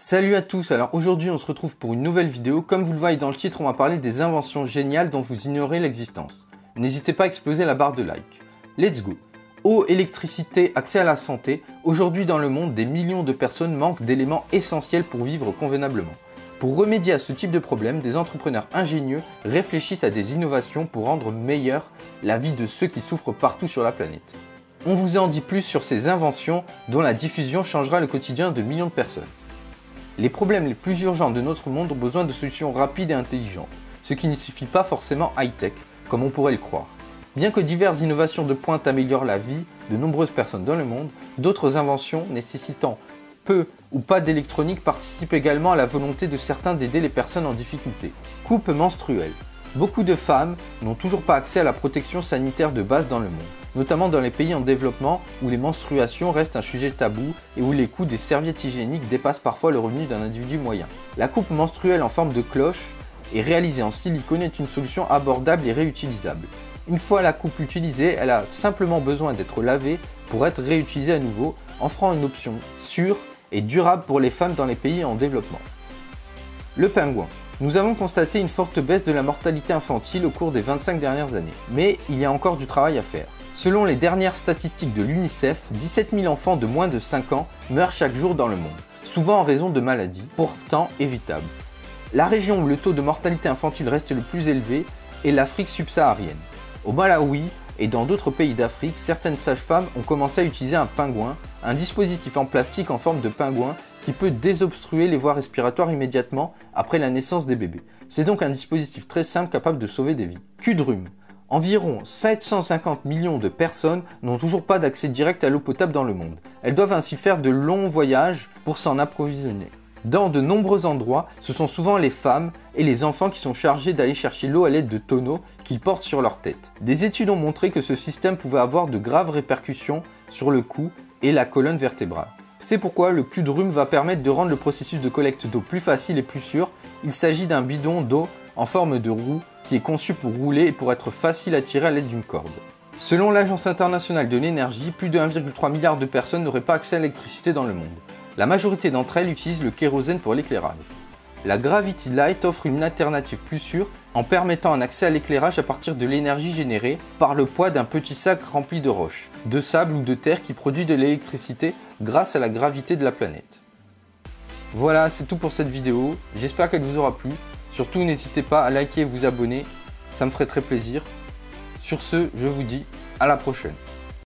Salut à tous, alors aujourd'hui on se retrouve pour une nouvelle vidéo. Comme vous le voyez dans le titre, on va parler des inventions géniales dont vous ignorez l'existence. N'hésitez pas à exploser la barre de like. Let's go! Eau, électricité, accès à la santé. Aujourd'hui dans le monde, des millions de personnes manquent d'éléments essentiels pour vivre convenablement. Pour remédier à ce type de problème, des entrepreneurs ingénieux réfléchissent à des innovations pour rendre meilleure la vie de ceux qui souffrent partout sur la planète. On vous en dit plus sur ces inventions dont la diffusion changera le quotidien de millions de personnes. Les problèmes les plus urgents de notre monde ont besoin de solutions rapides et intelligentes, ce qui ne suffit pas forcément high-tech, comme on pourrait le croire. Bien que diverses innovations de pointe améliorent la vie de nombreuses personnes dans le monde, d'autres inventions nécessitant peu ou pas d'électronique participent également à la volonté de certains d'aider les personnes en difficulté. Coupe menstruelle. Beaucoup de femmes n'ont toujours pas accès à la protection sanitaire de base dans le monde, notamment dans les pays en développement où les menstruations restent un sujet tabou et où les coûts des serviettes hygiéniques dépassent parfois le revenu d'un individu moyen. La coupe menstruelle en forme de cloche et réalisée en silicone est une solution abordable et réutilisable. Une fois la coupe utilisée, elle a simplement besoin d'être lavée pour être réutilisée à nouveau, offrant une option sûre et durable pour les femmes dans les pays en développement. Le pingouin. Nous avons constaté une forte baisse de la mortalité infantile au cours des 25 dernières années, mais il y a encore du travail à faire. Selon les dernières statistiques de l'UNICEF, 17 000 enfants de moins de 5 ans meurent chaque jour dans le monde, souvent en raison de maladies, pourtant évitables. La région où le taux de mortalité infantile reste le plus élevé est l'Afrique subsaharienne. Au Malawi et dans d'autres pays d'Afrique, certaines sages-femmes ont commencé à utiliser un pingouin, un dispositif en plastique en forme de pingouin qui peut désobstruer les voies respiratoires immédiatement après la naissance des bébés. C'est donc un dispositif très simple capable de sauver des vies. Cul de rhume. Environ 750 millions de personnes n'ont toujours pas d'accès direct à l'eau potable dans le monde. Elles doivent ainsi faire de longs voyages pour s'en approvisionner. Dans de nombreux endroits, ce sont souvent les femmes et les enfants qui sont chargés d'aller chercher l'eau à l'aide de tonneaux qu'ils portent sur leur tête. Des études ont montré que ce système pouvait avoir de graves répercussions sur le cou et la colonne vertébrale. C'est pourquoi le cul de rhume va permettre de rendre le processus de collecte d'eau plus facile et plus sûr. Il s'agit d'un bidon d'eau en forme de roue qui est conçu pour rouler et pour être facile à tirer à l'aide d'une corde. Selon l'Agence internationale de l'énergie, plus de 1,3 milliard de personnes n'auraient pas accès à l'électricité dans le monde. La majorité d'entre elles utilisent le kérosène pour l'éclairage. La Gravity Light offre une alternative plus sûre en permettant un accès à l'éclairage à partir de l'énergie générée par le poids d'un petit sac rempli de roches, de sable ou de terre qui produit de l'électricité grâce à la gravité de la planète. Voilà, c'est tout pour cette vidéo. J'espère qu'elle vous aura plu. Surtout, n'hésitez pas à liker et vous abonner. Ça me ferait très plaisir. Sur ce, je vous dis à la prochaine.